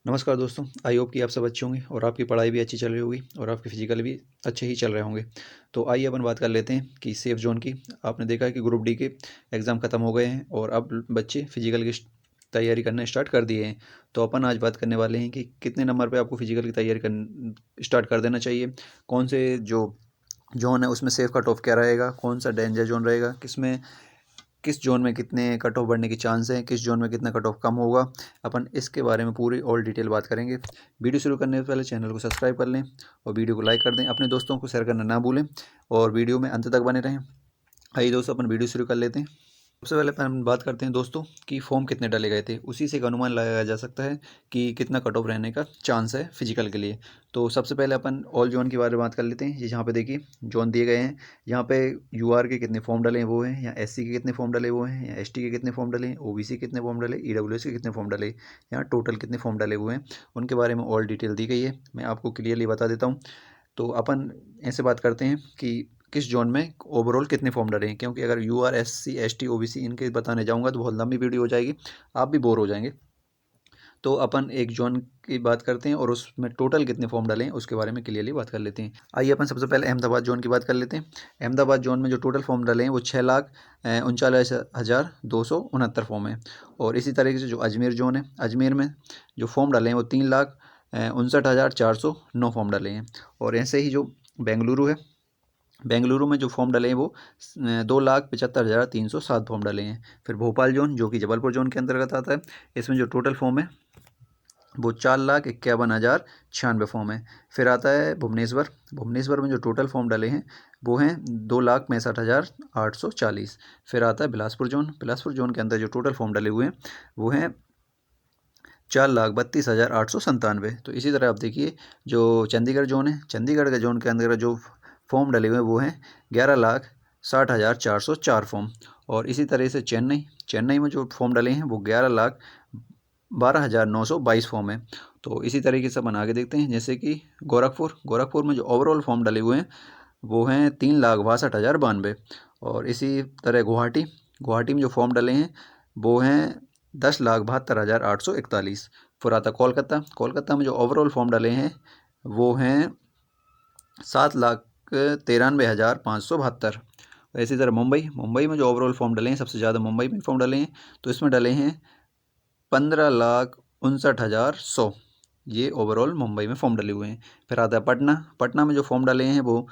नमस्कार दोस्तों, I hope कि आप सब अच्छे होंगे और आपकी पढ़ाई भी अच्छी चल रही होगी और आपके फिजिकल भी अच्छे ही चल रहे होंगे। तो आइए अपन बात कर लेते हैं कि सेफ जोन की। आपने देखा है कि ग्रुप डी के एग्ज़ाम ख़त्म हो गए हैं और अब बच्चे फिजिकल की तैयारी करना स्टार्ट कर दिए हैं। तो अपन आज बात करने वाले हैं कि कितने नंबर पे आपको फिजिकल की तैयारी कर स्टार्ट कर देना चाहिए, कौन से जो जोन है उसमें सेफ कट ऑफ क्या रहेगा, कौन सा डेंजर जोन रहेगा, किस जोन में कितने कट ऑफ बढ़ने की चांस है, किस जोन में कितना कट ऑफ कम होगा। अपन इसके बारे में पूरी ऑल डिटेल बात करेंगे। वीडियो शुरू करने से पहले चैनल को सब्सक्राइब कर लें और वीडियो को लाइक कर दें, अपने दोस्तों को शेयर करना ना भूलें और वीडियो में अंत तक बने रहें। आइए दोस्तों, अपन वीडियो शुरू कर लेते हैं। सबसे पहले अपन बात करते हैं दोस्तों कि फॉर्म कितने डाले गए थे। उसी से एक अनुमान लगाया जा सकता है कि कितना कट ऑफ रहने का चांस है फिजिकल के लिए। तो सबसे पहले अपन ऑल जोन के बारे में बात कर लेते हैं। ये यहाँ पे देखिए जोन दिए गए हैं। यहाँ पे यूआर के कितने फॉर्म डले हैं वो हैं, या एससी के कितने फॉर्म डले हुए हैं, या एसटी के कितने फॉर्म डले हैं, ओबीसी के कितने फॉर्म डले, ईडब्ल्यूएस के कितने फॉर्म डले, यहाँ टोटल कितने फॉर्म डले हुए हैं, उनके बारे में ऑल डिटेल दी गई है। मैं आपको क्लियरली बता देता हूँ। तो अपन ऐसे बात करते हैं कि किस जोन में ओवरऑल कितने फॉर्म डले हैं, क्योंकि अगर U R S C S T O B C इनके बताने जाऊंगा तो बहुत लंबी वीडियो हो जाएगी, आप भी बोर हो जाएंगे। तो अपन एक जोन की बात करते हैं और उसमें टोटल कितने फॉर्म डले हैं उसके बारे में क्लियरली बात कर लेते हैं। आइए अपन सबसे पहले अहमदाबाद जोन की बात कर लेते हैं। अहमदाबाद जोन में जो टोटल फॉर्म डले हैं वो 6,39,269 फॉर्म है। और इसी तरीके से जो अजमेर जोन है, अजमेर में जो फॉर्म डले हैं वो 3,59,409 फॉर्म डले हैं। और ऐसे ही जो बेंगलुरु है, बेंगलुरु में जो फॉर्म डले हैं वो 2,75,307 फॉर्म डले हैं। फिर भोपाल जोन जो कि जबलपुर जोन के अंतर्गत आता है, इसमें जो टोटल फॉर्म है वो 4,51,096 फॉर्म है। फिर आता है भुवनेश्वर, भुवनेश्वर में जो टोटल फॉर्म डले हैं वो हैं 2,65,840। फिर आता है बिलासपुर जोन, बिलासपुर जोन के अंदर जो टोटल फॉर्म डले हुए हैं वो हैं 4,32,897। तो इसी तरह आप देखिए जो चंडीगढ़ जोन है, चंडीगढ़ के जोन के अंदर जो फॉर्म डले हुए हैं वो हैं 11,60,404 फॉर्म। और इसी तरह से चेन्नई, चेन्नई में जो फॉर्म डले हैं वो 11,12,922 फॉर्म है। तो इसी तरीके से अपन आगे देखते हैं, जैसे कि गोरखपुर, गोरखपुर में जो ओवरऑल फॉर्म डले हुए हैं वो हैं 3,62,092। और इसी तरह गुवाहाटी, गुवाहाटी में जो फॉर्म डले हैं वो हैं 10,72,841। फिर आता कोलकाता, कोलकाता में जो ओवरऑल फॉर्म डले हैं वो हैं 7,93,572। इसी तरह मुंबई, मुंबई में जो ओवरऑल फॉर्म डले हैं सबसे ज़्यादा मुंबई में फॉर्म डले हैं, तो इसमें डले हैं 15,59,100। ये ओवरऑल मुंबई में फॉर्म डले हुए हैं। फिर आता है पटना, पटना में जो फॉर्म डले हैं वो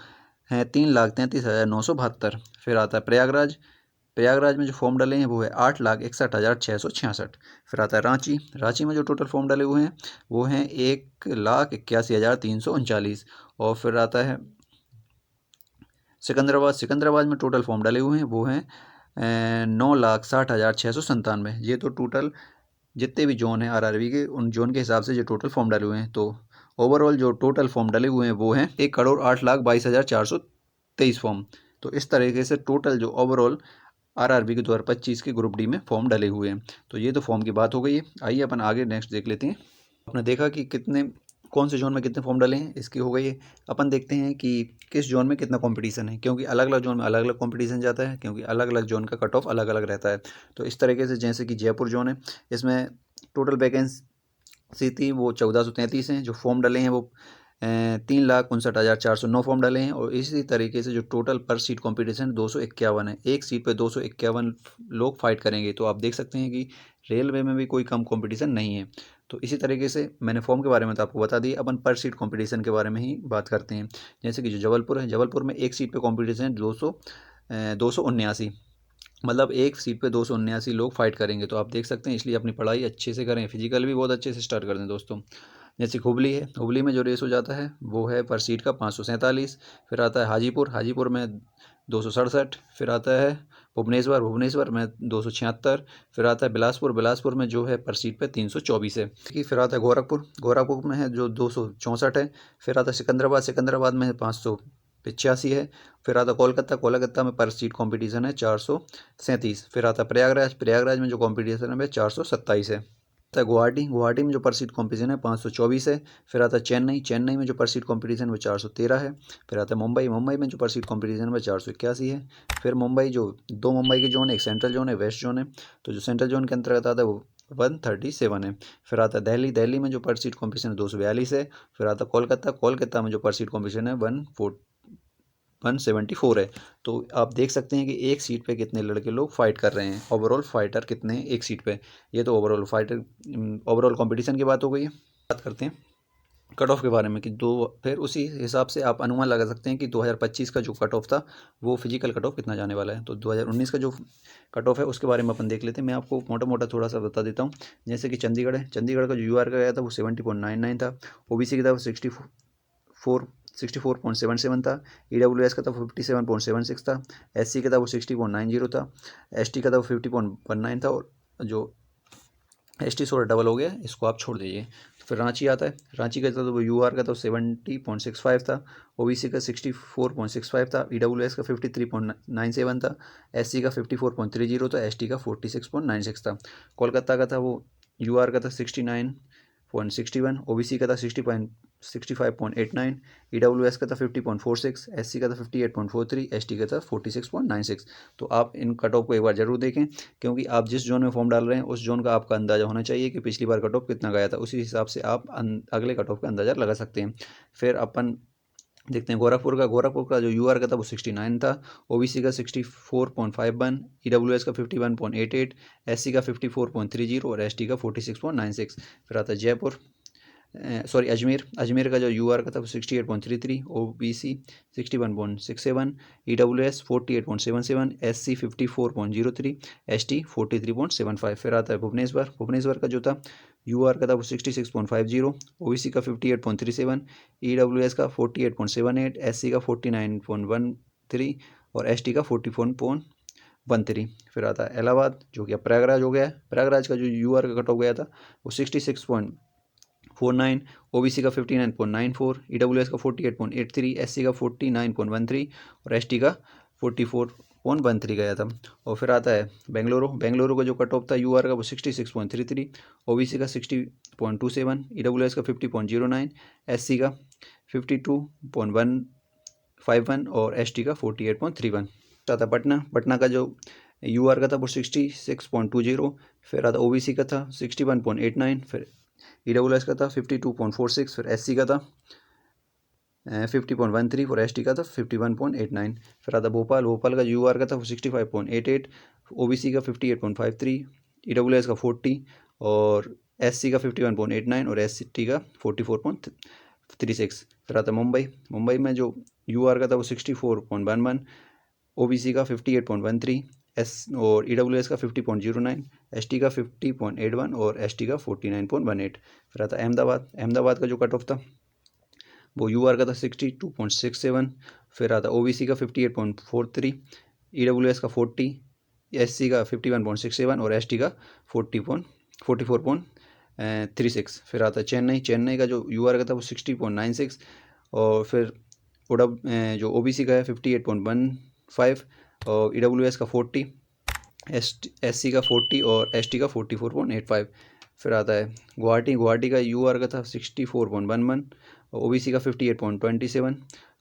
हैं 3,33,972। फिर आता है प्रयागराज, प्रयागराज में जो फॉर्म डले हैं वो है 8,61,666। फिर आता है रांची, रांची में जो टोटल फॉर्म डले हुए हैं वो हैं 1,81,339। और फिर आता है सिकंदराबाद, सिकंदराबाद में टोटल फॉर्म डले हुए हैं वो हैं 9,60,697। ये तो टोटल जितने भी जोन हैं आरआरबी के, उन जोन के हिसाब से जो टोटल फॉर्म डले हुए हैं। तो ओवरऑल जो टोटल फॉर्म डले हुए हैं वो हैं 1,08,22,423 फॉर्म। तो इस तरीके से टोटल जो ओवरऑल आरआरबी के 2025 के ग्रुप डी में फॉर्म डले हुए हैं। तो ये तो फॉर्म की बात हो गई है। आइए अपन आगे नेक्स्ट देख लेते हैं। आपने देखा कि कौन से जोन में कितने फॉर्म डले हैं, इसकी हो गई है। अपन देखते हैं कि किस जोन में कितना कंपटीशन है, क्योंकि अलग अलग जोन में अलग अलग कंपटीशन जाता है, क्योंकि अलग अलग जोन का कट ऑफ अलग अलग रहता है। तो इस तरीके से जैसे कि जयपुर जोन है, इसमें टोटल वैकेंसी थी वो 1,433 हैं। जो फॉर्म डले हैं वो 3,59,409 फॉर्म डले हैं। और इसी तरीके से जो टोटल पर सीट कंपटीशन 251 है, एक सीट पे 251 लोग फाइट करेंगे। तो आप देख सकते हैं कि रेलवे में भी कोई कम कंपटीशन नहीं है। तो इसी तरीके से मैंने फॉर्म के बारे में तो आपको बता दिया, अपन पर सीट कंपटीशन के बारे में ही बात करते हैं। जैसे कि जो जबलपुर है, जबलपुर में एक सीट पे कंपटीशन है 279, मतलब एक सीट पे 279 लोग फाइट करेंगे। तो आप देख सकते हैं, इसलिए अपनी पढ़ाई अच्छे से करें, फिजिकल भी बहुत अच्छे से स्टार्ट कर दें दोस्तों। जैसे हुबली है, हुबली में जो रेस हो जाता है वो है पर सीट का 547। फिर आता है हाजीपुर, हाजीपुर में 267। फिर आता है भुवनेश्वर, भुवनेश्वर में 276। फिर आता है बिलासपुर, बिलासपुर में जो है पर सीट पे 324 है। फिर आता है गोरखपुर, गोरखपुर में है जो 264 है। फिर आता है सिकंदराबाद, सिकंदराबाद में 585 है। फिर आता कोलकाता, कोलकाता में पर सीट कंपटीशन है 437। फिर आता प्रयागराज, प्रयागराज में जो कंपटीशन है 427 है। आता है गुवाहाटी, गुवाहाटी में जो पर सीट कंपटीशन है 524 है। फिर आता है चेन्नई, चेन्नई में जो पर सीट कंपटीशन वो 413 है। फिर आता है मुंबई, मुंबई में जो पर सीट कंपटीशन है 481 है। फिर मुंबई, जो दो मुंबई के जोन है, एक सेंट्रल जोन है, वेस्ट जोन है। तो जो सेंट्रल जोन के अंतर्गत आता है वो 137 है। फिर आता है दिल्ली, दिल्ली में जो पर सीट कॉम्पिटिशन है 242 है। फिर आता है कोलकाता, कोलकाता में जो पर सीट कॉम्पिटिशन है 174 है। तो आप देख सकते हैं कि एक सीट पे कितने लड़के लोग फाइट कर रहे हैं, ओवरऑल फाइटर कितने हैं एक सीट पे। ये तो ओवरऑल फाइटर, ओवरऑल कंपटीशन की बात हो गई है। बात करते हैं कट ऑफ के बारे में कि फिर उसी हिसाब से आप अनुमान लगा सकते हैं कि 2025 का जो कट ऑफ था वो फिजिकल कट ऑफ कितना जाने वाला है। तो 2019 का जो कट ऑफ है उसके बारे में अपन देख लेते हैं। मैं आपको मोटा मोटा थोड़ा सा बता देता हूँ। जैसे कि चंडीगढ़ है, चंडीगढ़ का जो यूआर का गया था वो 70.99 था। ओबीसी का था वो 64.77 था। ईडब्ल्यूएस का था 57.76 था। एससी का था वो 60.90 था। एसटी का था वो 50.19 था। और जो एस टी थोड़ा डबल हो गया, इसको आप छोड़ दीजिए। तो फिर रांची आता है, रांची का तो यूआर का तो 70.65 था। ओबीसी का 64.65 था। ईडब्ल्यूएस का 53.97 था। एससी का 54.30 था। एसटी का 46.96 था। कोलकाता का था वो यूआर का था 69.61। ओबीसी का था 65.89। ईडब्ल्यूएस का था 50.46। एससी का था 58.43। एसटी का था 46.96। तो आप इन कट ऑफ को एक बार जरूर देखें, क्योंकि आप जिस जोन में फॉर्म डाल रहे हैं उस जोन का आपका अंदाजा होना चाहिए कि पिछली बार कट ऑफ कितना गया था। उसी हिसाब से आप अगले कट ऑफ का अंदाजा लगा सकते हैं। फिर अपन देखते हैं गोरखपुर का जो यूआर का था वो 69 था। ओबीसी का 64.51। ईडब्ल्यूएस का 51.88। एससी का 54.30 और एसटी का 46.96। फिर आता है जयपुर, सॉरी अजमेर, अजमेर का जो यूआर का था वो 68.33। ओबीसी 61.67। ईडब्ल्यूएस 48.77। एससी 54.03। एसटी 43.75। फिर आता है भुवनेश्वर, भुवनेश्वर का जो था यूआर का था वो 66.50। ओबीसी का 58.37। ईडब्ल्यूएस का 48.78। एससी का 49.13 और एसटी का 44.13। फिर आता है इलाहाबाद, जो कि अब प्रयागराज हो गया है। प्रयागराज का जो यूआर का कट ऑफ गया था वो 66.49। ओबीसी का 59.94। ईडब्ल्यूएस का 48.83। एससी का 49.13 और एसटी का 44.13 गया था। और फिर आता है बेंगलुरु, बेंगलुरु का जो कट ऑफ था यूआर का वो 66.33। ओबीसी का 60.27। ईडब्ल्यूएस का 50.09। एससी का 52.151 और एसटी का 48.31। आता है पटना, पटना का जो यूआर का था वो 66.20। फिर आता ओबीसी का था 61.89। फिर ईडब्ल्यूएस का था 52.46। फिर एससी का था 50.13 और एसटी का था 51.89। फिर आता भोपाल, भोपाल का यूआर का था 65.88। ओबीसी का 58.53। ईडब्ल्यूएस का 40 और एससी का 51.89 और एसटी का 44.36। फिर आता मुंबई, मुंबई में जो यूआर का था वो 64.11। ओबीसी का 58.13। और ईडब्ल्यूएस का 50.09। एसटी का 50.81 और एसटी का 49.18। फिर आता अहमदाबाद, अहमदाबाद का जो कट ऑफ था वो यूआर का था 62.67। फिर आता ओबीसी का 58.43। ईडब्ल्यूएस का 40। एससी का 51.67 और एसटी का 44.36। फिर आता चेन्नई, चेन्नई का जो यूआर का था वो 60.96। और फिर जो ओबीसी का है 58.15 और ईडब्ल्यूएस का 40। एससी का 40 और एसटी का 44.85। फिर आता है गुवाहाटी, गुवाहाटी का यूआर का था 64.11। ओबीसी का 58.27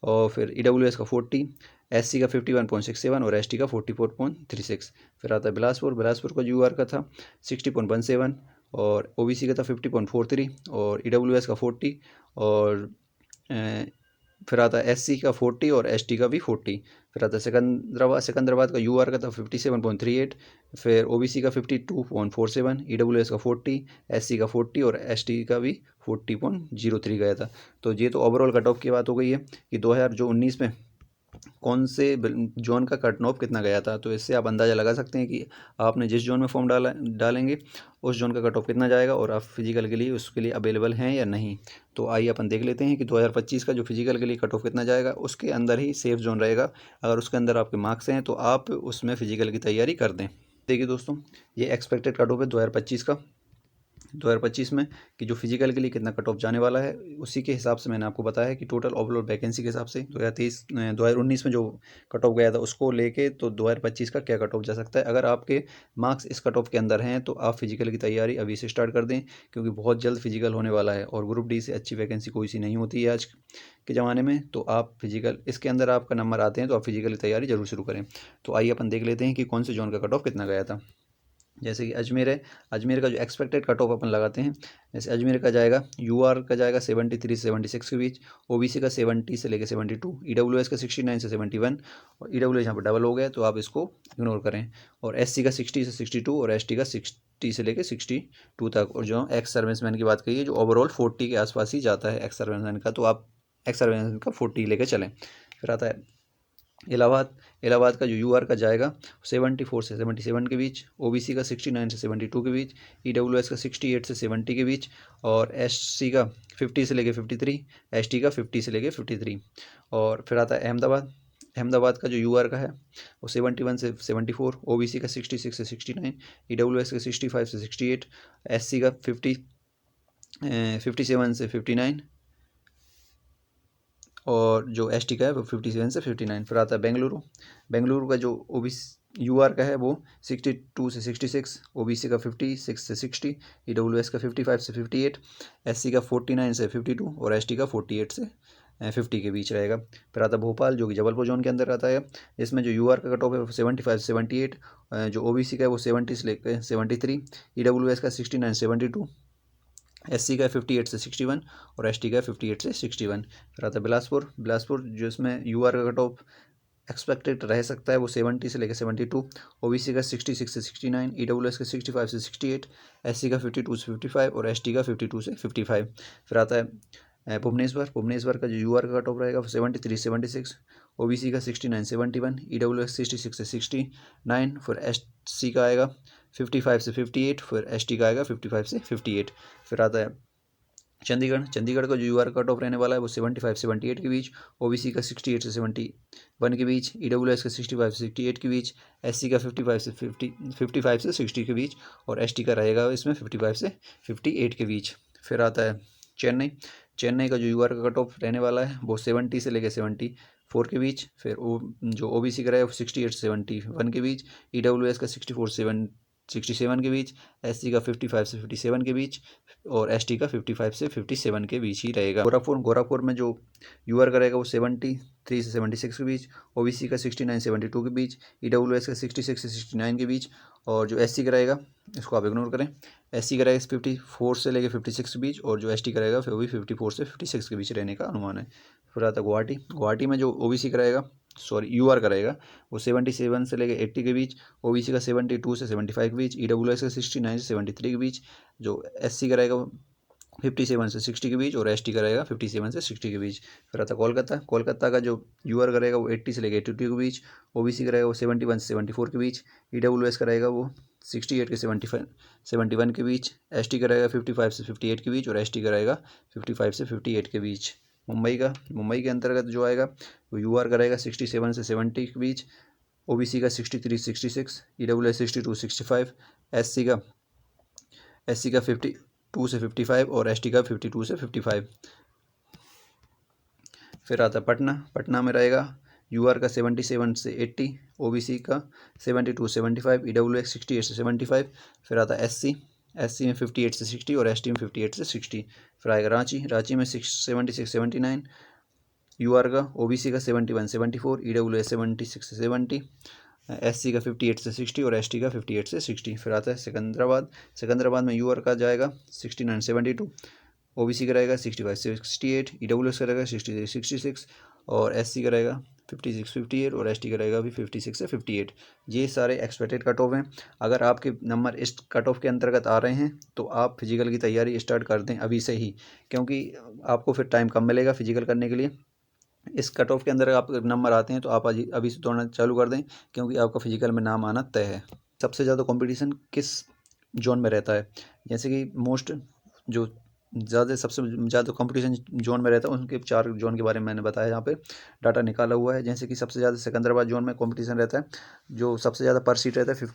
और फिर ईडब्ल्यूएस का 40। एससी का 51.67 और एसटी का 44.36। फिर आता है बिलासपुर, बिलासपुर का यूआर का था 60.17 और ओबीसी का था 50.43 और ईडब्ल्यूएस का 40 और फिर आता है एससी का 40 और एसटी का भी 40। फिर आता है सिकंदराबाद, सिकंदराबाद का यूआर का था 57.38। फिर ओबीसी का 52.47। ईडब्ल्यूएस का 40। एससी का 40 और एसटी का भी 40.03 गया था। तो ये तो ओवरऑल कट ऑफ की बात हो गई है कि 2019 में कौन से जोन का कट ऑफ कितना गया था। तो इससे आप अंदाज़ा लगा सकते हैं कि आपने जिस जोन में फॉर्म डालेंगे उस जोन का कट ऑफ कितना जाएगा और आप फिजिकल के लिए उसके लिए अवेलेबल हैं या नहीं। तो आइए अपन देख लेते हैं कि 2025 का जो फिजिकल के लिए कट ऑफ कितना जाएगा। उसके अंदर ही सेफ जोन रहेगा, अगर उसके अंदर आपके मार्क्स हैं तो आप उसमें फिजिकल की तैयारी कर दें। देखिए दोस्तों, ये एक्सपेक्टेड कट ऑफ है 2025 का, 2025 में कि जो फिजिकल के लिए कितना कट ऑफ जाने वाला है उसी के हिसाब से मैंने आपको बताया है कि टोटल ओवरऑल वैकेंसी के हिसाब से 2019 में जो कट ऑफ गया था उसको लेके तो 2025 का क्या कट ऑफ जा सकता है। अगर आपके मार्क्स इस कट ऑफ के अंदर हैं तो आप फिजिकल की तैयारी अभी से स्टार्ट कर दें, क्योंकि बहुत जल्द फिजिकल होने वाला है और ग्रुप डी से अच्छी वैकेंसी कोई सी नहीं होती है आज के ज़माने में। तो आप फिजिकल इसके अंदर आपका नंबर आते हैं तो आप फिजिकल की तैयारी जरूर शुरू करें। तो आइए अपन देख लेते हैं कि कौन से जोन का कट ऑफ कितना गया था। जैसे कि अजमेर है, अजमेर का जो एक्सपेक्टेड कट ऑफ अपन लगाते हैं, जैसे अजमेर का जाएगा यूआर का जाएगा 73 से 76 के बीच, ओबीसी का 70 से लेकर 72, ईडब्ल्यूएस का 69 से 71, और ईडब्ल्यूएस यहाँ पर डबल हो गया तो आप इसको इग्नोर करें, और एससी का 60 से 62 और एसटी का 60 से लेकर 62 तक, और जो एक्स सर्विसमैन की बात करिए जो ओवरऑल 40 के आसपास ही जाता है एक्स सर्विसमैन का, तो आप एक्स सर्विसमैन का 40 लेके चलें। फिर आता है इलाहाबाद, इलाहाबाद का जो यूआर का जाएगा 74 से 77 के बीच, ओबीसी का 69 से 72 के बीच, ईडब्ल्यूएस का 68 से 70 के बीच, और एससी का 50 से लेके 53, एसटी का 50 से लेके 53। और फिर आता है अहमदाबाद, अहमदाबाद का जो यूआर का है वो 71 से 74, ओबीसी का 66 से 69, ईडब्ल्यूएस का 65 से 68, एससी का 57 से 59, और जो एसटी का है वो 57 से 59। फिर आता है बेंगलुरु, बेंगलुरु का जो ओबीसी यूआर का है वो 62 से 66, ओबीसी का 56 से 60, ईडब्ल्यूएस का 55 से 58, एससी का 49 से 52 और एसटी का 48 से 50 के बीच रहेगा। फिर आता है भोपाल जो कि जबलपुर जोन के अंदर आता है, इसमें जो यूआर का कट ऑफ है वो 75 से 78, जो ओबीसी का है वो 70 से लेकर 73, ईडब्ल्यूएस का 69 72, एससी का 58 से 61 और एसटी का 58 से 61। फिर आता है बिलासपुर, बिलासपुर जो इसमें यूआर का कट ऑफ एक्सपेक्टेड रह सकता है वो 70 से लेकर 72, ओबीसी का 66 से 69, ईडब्ल्यूएस का 65 से 68, एससी का 52 से 55 और एसटी का 52 से 55। फिर आता है भुवनेश्वर, भुवनेश्वर का जो यूआर का कट ऑफ रहेगा वो 73 76, ओबीसी का 69 71, ईडब्ल्यूएस 66 से 69, फिर एससी का आएगा 55 से 58, फिर एसटी का आएगा 55 से 58। फिर आता है चंडीगढ़, चंडीगढ़ का जो यूआर कट ऑफ रहने वाला है वो 75 से 78 के बीच, ओबीसी का 68 से 71 के बीच, ईडब्ल्यूएस का 65 से 68 के बीच, एससी का 55 से 60 के बीच, और एसटी का रहेगा इसमें 55 से 58 के बीच। फिर आता है चेन्नई, चेन्नई का जो यूआर का कट ऑफ रहने वाला है वो 70 से लेकर 74 के बीच, फिर जो ओबीसी का रहेगा 68 से 71 के बीच, ईडब्ल्यूएस का 64 से 67 के बीच, एससी का 55 से 57 के बीच, और एसटी का 55 से 57 के बीच ही रहेगा। गोरखपुर, गोरखपुर में जो यूआर का रहेगा वो 73 से 76 के बीच, ओबीसी का 69 से 72 के बीच, ईडब्ल्यूएस का 66 से 69 के बीच, और जो एससी का रहेगा इसको आप इग्नोर करें, एससी का रहेगा 54 से लेकर 56 के बीच, और जो एसटी का रहेगा वो भी 54 से 56 के बीच रहने का अनुमान है। फिर आता है गुवाहाटी, गुवाहाटी में जो ओबीसी का रहेगा यूआर का रहेगा वो 77 से लेकर 80 के बीच, ओबीसी का 72 से 75 के बीच, ईडब्ल्यूएस का 69 से 73 के बीच, जो एससी का रहेगा 57 से 60 के बीच, और एसटी का रहेगा 57 से 60 के बीच। फिर आता है कोलकाता, कोलकाता का जो यूआर का रहेगा वो 80 से लेकर 82 के बीच, ओबीसी का रहेगा वो 71 से 74 के बीच, ईडब्ल्यूएस का रहेगा वो 68 के 71 के बीच, एसटी का रहेगा 55 से 58 के बीच, और एसटी का रहेगा 55 से 58 के बीच। मुंबई का, मुंबई के अंतर्गत जो आएगा वो यूआर का रहेगा 67 से 70 के बीच, ओबीसी का 63 66, ईडब्ल्यूएस 62 65, एससी का 52 से 55 और एसटी का 52 से 55। फिर आता है पटना, पटना में रहेगा यूआर का 77 से 80, ओबीसी का 72 से 75, ईडब्ल्यूएस 68 से 75। फिर आता है एससी, एससी में 58 से 60 और एसटी में 58 से 60। फिर आएगा रांची, रांची में 76 79, यूआर का, ओबीसी का 71 74, ईडब्ल्यूएस 76 से 70, एससी का 58 से 60 और एसटी का 58 से 60। फिर आता है सिकंदराबाद, सिकंदराबाद में यूआर का जाएगा 69 72, ओबीसी का रहेगा 65 से 68, ईडब्ल्यूएस का रहेगा 63 66, और एससी का रहेगा 56 58, और एसटी का रहेगा भी 56 से 58। ये सारे एक्सपेक्टेड कट ऑफ हैं। अगर आपके नंबर इस कट ऑफ के अंतर्गत आ रहे हैं तो आप फिजिकल की तैयारी स्टार्ट कर दें अभी से ही, क्योंकि आपको फिर टाइम कम मिलेगा फिजिकल करने के लिए। इस कट ऑफ के अंदर आप नंबर आते हैं तो आप अभी से दौड़ना चालू कर दें, क्योंकि आपका फिजिकल में नाम आना तय है। सबसे ज़्यादा कंपटीशन किस जोन में रहता है, जैसे कि मोस्ट जो सबसे ज़्यादा कंपटीशन जोन में रहता है उनके 4 जोन के बारे में मैंने बताया, यहाँ पे डाटा निकाला हुआ है। जैसे कि सबसे ज़्यादा सिकंदराबाद जोन में कंपटीशन रहता है, जो सबसे ज़्यादा पर सीट रहता है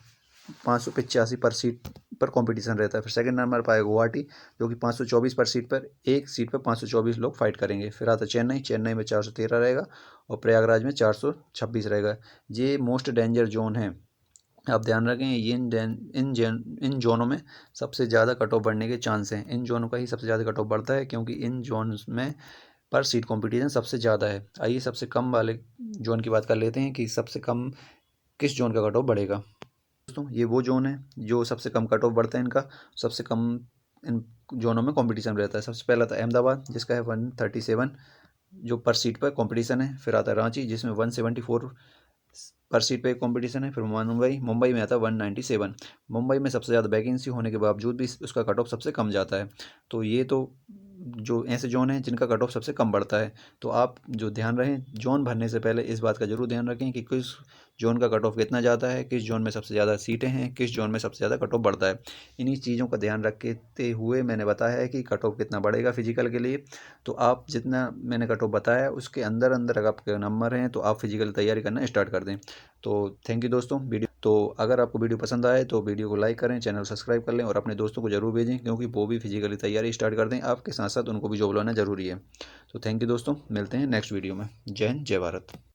585 पर सीट पर कंपटीशन रहता है। फिर सेकंड नंबर पर आएगा गुवाहाटी, जो कि 524 पर सीट पर, एक सीट पर 524 लोग फाइट करेंगे। फिर आता है चेन्नई, चेन्नई में 413 रहेगा, और प्रयागराज में 426 रहेगा। ये मोस्ट डेंजर जोन है, आप ध्यान रखें। ये इन जोनों में सबसे ज़्यादा कट ऑफ बढ़ने के चांस हैं। इन जोनों का ही सबसे ज़्यादा कट ऑफ बढ़ता है, क्योंकि इन जोन में पर सीट कंपटीशन सबसे ज़्यादा है। आइए सबसे कम वाले जोन की बात कर लेते हैं कि सबसे कम किस जोन का कट ऑफ बढ़ेगा। दोस्तों ये वो जोन है जो सबसे कम कट ऑफ बढ़ता है इनका, सबसे कम इन जोनों में कंपटीशन रहता है। सबसे पहला था अहमदाबाद जिसका है 137 जो पर सीट पर कंपटीशन है। फिर आता है रांची जिसमें 174 पर सीट पे कंपटीशन है। फिर मुंबई में आता है 197। मुंबई में सबसे ज़्यादा वैकेंसी होने के बावजूद भी उसका कट ऑफ सबसे कम जाता है। तो ये तो जो ऐसे जोन हैं जिनका कट ऑफ सबसे कम बढ़ता है। तो आप जो ध्यान रहें जोन भरने से पहले इस बात का जरूर ध्यान रखें कि किस जोन का कट ऑफ कितना जाता है, किस जोन में सबसे ज़्यादा सीटें हैं, किस जोन में सबसे ज़्यादा कट ऑफ बढ़ता है। इन्हीं चीज़ों का ध्यान रखते हुए मैंने बताया है कि कट ऑफ कितना बढ़ेगा फिजिकल के लिए। तो आप जितना मैंने कट ऑफ बताया उसके अंदर अंदर अगर आपके नंबर हैं तो आप फिजिकल तैयारी करना स्टार्ट कर दें। तो थैंक यू दोस्तों। तो अगर आपको वीडियो पसंद आए तो वीडियो को लाइक करें, चैनल सब्सक्राइब कर लें और अपने दोस्तों को जरूर भेजें क्योंकि वो भी फिजिकली तैयारी स्टार्ट कर दें। आपके साथ साथ उनको भी जॉब लाना जरूरी है। तो थैंक यू दोस्तों, मिलते हैं नेक्स्ट वीडियो में। जय हिंद, जय भारत।